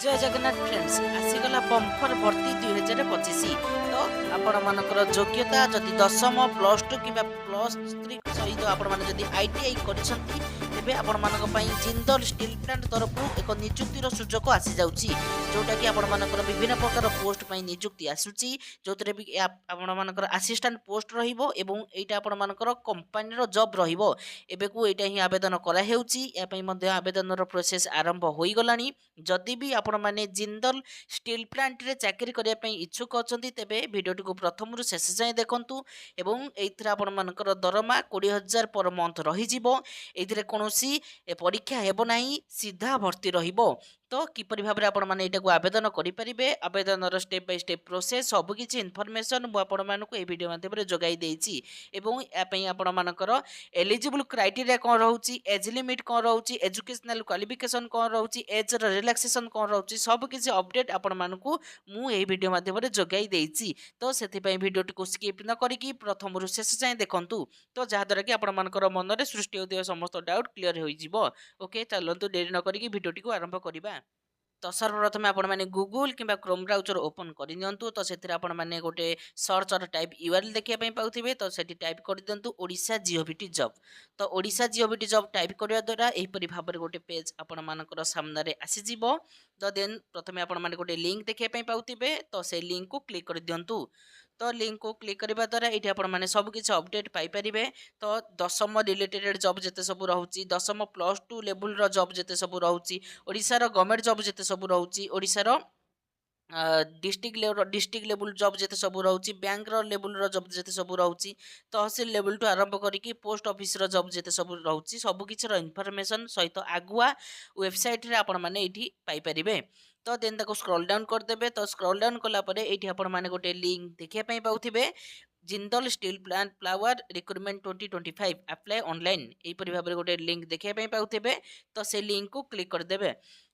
जय Jagannath friends आसीगला bumper भर्ती 2025 तो आपण मानकर योग्यता जदि दशम प्लस टू कि प्लस थ्री सहित आपण मैंने जदि आईटीआई करिसेंती तेबे आपण मानक पई जिंदल स्टील प्लांट तरफ एक नियुक्तिर सुजोग आसी जाउची जोटा कि आपण मानकर विभिन्न प्रकार पोस्ट पई नियुक्ति आसुची जोतरे भी आपण मानकर असिस्टेंट पोस्ट रहिबो एवं एटा आपण मानकर कंपनी रो जॉब रहिबो एबे को एटा ही आवेदन करा हेउची या पई मध्ये आवेदन रो प्रोसेस आरंभ होई गलानी जदि भी आपण माने जिंदल स्टील प्लांट रे चाकरी करिया पई इच्छुक अछंती तेबे भिडियोटी को प्रथम रु शेष जाय देखंतु एवं एथिरा आपण मानकर दरमा 20,000 पर मंथ रही जिवो एथिरे कोनोसी परीक्षा हेबो नाही सीधा भर्ती रहिबो तो किपरि भाबरे आपण माने एटा को आवेदन करि परिबे आवेदन रो स्टेप बाय स्टेप प्रोसेस सब किछि इन्फॉर्मेशन मु आपण मानको ए वीडियो माध्यम रे जोगाई देछि एवं या पई आपण मानकर एलिजिबल क्राइटेरिया कोन रहउची एज लिमिट कोन रहउची एजुकेशनल क्वालिफिकेशन कोन रहउची एज रो रिलैक्सेशन कोन रहउची सब किछि अपडेट आपण मानको मु ए वीडियो माध्यम रे जोगाई देछि तो सेति पई वीडियोटी को स्किप न करिकि प्रथम रु शेष जाय देखंतु तो जहा द्वारा कि आपण मानकर मन रे सृष्टि होतिबा समस्त डाउट क्लियर होई जिवो ओके चलंतु देरी न करिकि वीडियोटी को आरंभ करिबा तो सर्वप्रथम आपण मैंने गूगल किंबा क्रोम ब्राउजर ओपन कर दिंतु तो से आपण मैंने गोटे सर्चर टाइप यूआरएल देखिए पाउथिबे तो सेठी टाइप कर दिंतु ओडिशा जीओबीटी जॉब तो ओडिशा जीओबीटी जॉब टाइप करबा द्वारा एहीपरि भाबरे गोटे पेज आपण मानकर सामने रे आसी जिवो तो देन प्रथमे आपण मैंने गोटे लिंक देखिए पाउथिबे तो से लिंक को क्लिक कर दिंतु तो लिंक को क्लिक करबा द्वारा एठी आपण माने सब किछि अपडेट पाई परिबे तो दशम रिलेटेड जॉब जेते सब रहउची दशम प्लस टू लेवल रो जॉब जेते सब रहउची ओडिसा रो गवर्नमेंट जॉब जेते सब रहउची ओडिसा रो डिस्ट्रिक्ट लेवल जॉब जेते सब रहउची बैंक रो लेवल रो जॉब जेते सब रहउची तहसील लेवल टू आरंभ करिकि पोस्ट ऑफिस रो जॉब जेते सब रहउची सब किछि रो इन्फॉर्मेशन सहित आगुआ वेबसाइट रे आपण माने एठी पाई परिबे तो देन ताको स्क्रॉल डाउन कर देबे तो स्क्रॉल डाउन कला परे एठी आपण माने गोटे लिंक देखिया पई पाउथिबे Jindal steel plant flower recruitment 2025 apply online एही परि भाबरे गोटे लिंक देखिया पई पाउथिबे तो से लिंक को क्लिक कर देबे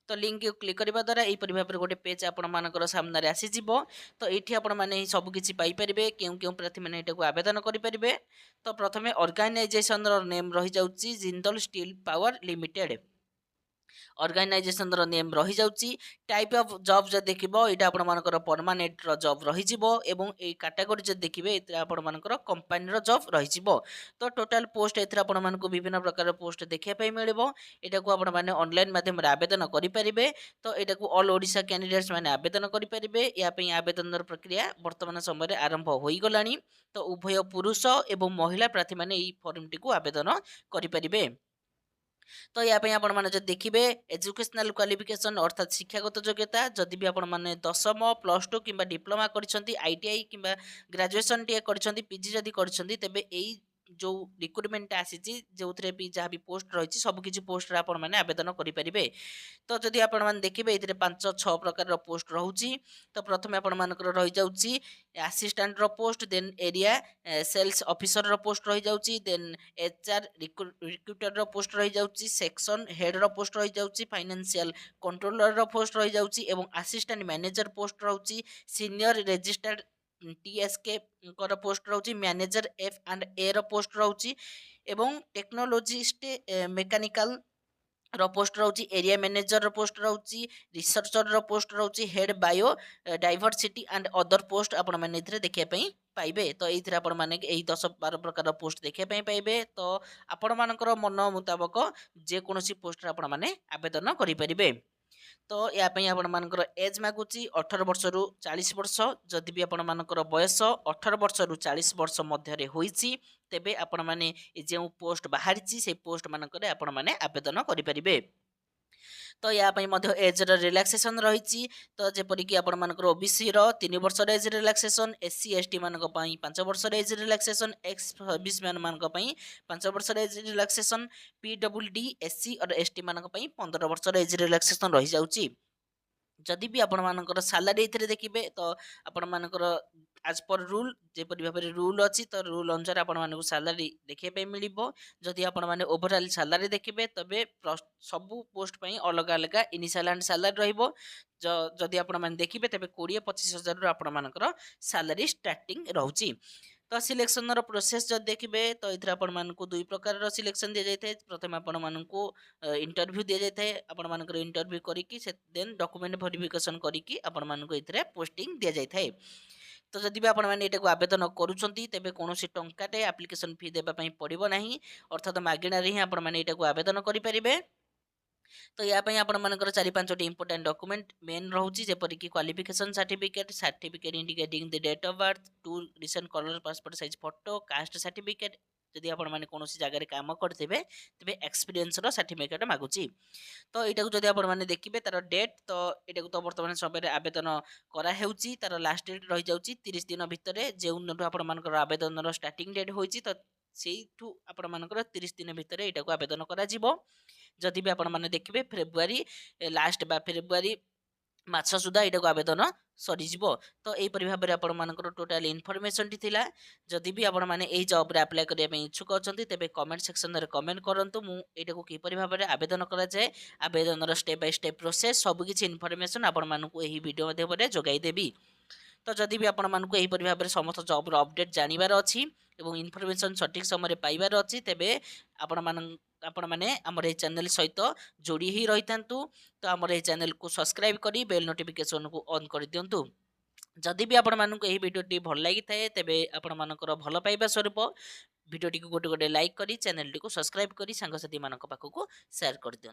तो लिंक को क्लिक करबा द्वारा एही परि भाबरे गोटे पेज आपण मानकर सामने रे आसी जिवो तो एठी आपण माने सब किछि पाई परिबे केउ केउ प्रार्थी माने एटा को आवेदन करि परिबे तो प्रथमे ऑर्गेनाइजेशन रो नेम रहि जाउची Jindal steel power limited organisation रो नेम रही जाउची टाइप ऑफ जॉब जे देखिबो एटा आपण मानकर परमानेंट रो जॉब रही जिवो एवं ए कैटेगरी जे देखिबे एतरा आपण मानकर कंपनी रो जॉब रही जिवो तो टोटल पोस्ट एतरा आपण मानको विभिन्न प्रकार पोस्ट देखिया पई मिलबो एटा को आपण माने ऑनलाइन माध्यम रे आवेदन करि परिबे तो एटा को ऑल ओडिसा कैंडिडेट्स माने आवेदन करि परिबे या पई आवेदन रो प्रक्रिया वर्तमान समय रे आरंभ होई गलानी तो उभय पुरुष एवं महिला प्रार्थी माने ई फॉर्म टी को आवेदन करि परिबे तो या आपण मैंने जो देखिए एजुकेशनल क्वालिफिकेशन अर्थात शिक्षागत योग्यता जदि भी आपण मैंने दशम प्लस टू कि डिप्लोमा आईटीआई कि ग्रेजुएशन टी कर पीजी जदि कर तेबे जो रिक्रुटमेंट आसी जो भी जहाँ भी पोस्ट रही सब किसी पोस्ट आपण मैंने आवेदन करेंगे तो जदि आपण मैंने देखिए ये 5-6 प्रकार पोस्ट रोचे तो प्रथम आपण मानकर रही जाऊँगी assistant post then area sales officer post रही जाऊँगी देन एचआर रिक्रूटर पोस्ट रही जाऊँगी सेक्शन हेड पोस्ट रही जाऊँगी फाइनेंशियल कंट्रोलर पोस्ट रही जाऊँगी एवं असिस्टेंट मैनेजर पोस्ट रोचे सीनियर रजिस्टर्ड टीएसके कर पोस्ट रोचे manager F and A post रोचे एवं टेक्नोलॉजिस्ट मेकानिकल पोस्ट रोचे एरिया मैनेजर पोस्ट रोचे रिसर्चर पोस्ट रोचे head bio diversity and other post आपण मैंने देखिए पाइबे तो ये आपण मैंने 10-12 प्रकार पोस्ट देखिए पाइबे तो आपण मानकर मन मुताबक जेकोसी पोस्ट आपण मैंने आवेदन करेंगे तो या आपण मानकर एज मागुची 18 वर्ष रु 40 वर्ष जदि भी आपण मानकर बयस 18 वर्ष रु 40 वर्ष मध्य होईची तेबे आपण माने जे पोस्ट बाहरी से पोस्ट मानकर आपण माने आवेदन करेंगे तो या एज रिलैक्सेशन रही तो जेपरिक आपण ओबीसी 3 वर्ष एज रिलैक्सेशन एससी एसटी मान 5 वर्ष age relaxation ex service man मान 5 वर्ष एज रिलैक्सेशन पीडब्ल्यूडी एससी और एसटी मान 15 वर्ष एज रिलैक्सेशन रही जाउची जदि भी आपण मानकर सैलरी एथिरे देखिबे तो आपण मानकर आज पर रूल जेपरि भाबरे रूल अछि तो रूल अनुसार आपण मानकु सैलरी देखिए पे मिलिबो जदि आपण माने ओवरऑल सैलरी देखिबे तबे सबु पोस्ट पई अलग अलग इनिशियल एंड सैलरी रहइबो जदि आपण माने देखिबे तबे 20-25 हजार रो आपण मानकर सैलरी स्टार्टिंग रहउची तो सिलेक्शन प्रोसेस जब देखिए तो ये आपण मानक दुई प्रकार सिलेक्शन दि जाए प्रथम आपण मानक इंटरव्यू दि जाए आपण मानकर इंटरव्यू करके देन डॉक्यूमेंट वेरिफिकेशन करके आपण मानक ये पोस्टिंग दि जाए तो जदि भी आपण मैंने को आवेदन करुँच तेज कौन टंकाटे आप्लिकेसन फी देवाई पड़ो ना अर्थात मागणार ही आपण मैंने को आवेदन करेंगे तो या आपण मानकर 4-5 इंपोर्टेंट डॉक्यूमेंट मेन रोचे जेपरिक qualification certificate certificate indicating the date of birth 2 recent colour passport size photo caste certificate जदि आपण मैंने कौन जगह काम करते तेज एक्सपीरियंस सर्टिफिकेट मागुची तो यहाँ जब आप देखिए तार डेट तो यहाँ तो बर्तमान समय आवेदन कराऊँच तार लास्ट डेट रही जाऊँगी 30 दिन भितर जो आपर आवेदन स्टार्टिंग डेट होती तो से आपण मानकर 30 दिन भितर यहाँ आवेदन करा जदि भी आपण मैंने देखिए फेब्रुआरी लास्ट बा फेब्रुआरी मास सुधा यहाँ को आवेदन सरीज तो यहीपरि भाव में आपण मानकर टोटाल इनफर्मेशन टी थिला जदि भी आपण मैंने यही जॉब रे अप्लाई करने इच्छुक अच्छा तेज कमेंट सेक्शन में कमेंट करूँ मुझे किपरि भाव में आवेदन कराए आवेदन स्टेप बाय स्टेप प्रोसेस सबकि इनफर्मेशन आपण मानक यही वीडियो माध्यम जोगाईदेवी तो जदि भी आपण मानक यहीपरि भाव में समस्त जॉब अपडेट जानवर अच्छी और इनफर्मेशन सठिक समय पाइबार अच्छी तेबे आपण मैंने आमर चैनल सहित जोड़ी ही रही था तो आमर ये चैनल को सब्सक्राइब करी बेल नोटिफिकेशन को ऑन कर दिंतु जदि भी आपण मानक यही वीडियो भल लगी थाए तेबे आपण मानकर भल पाइबा स्वरूप वीडियो को गोटे गोटे लाइक करी चैनल को सब्सक्राइब करी सांगसाथी मानक पाखक शेयर कर दियंतु।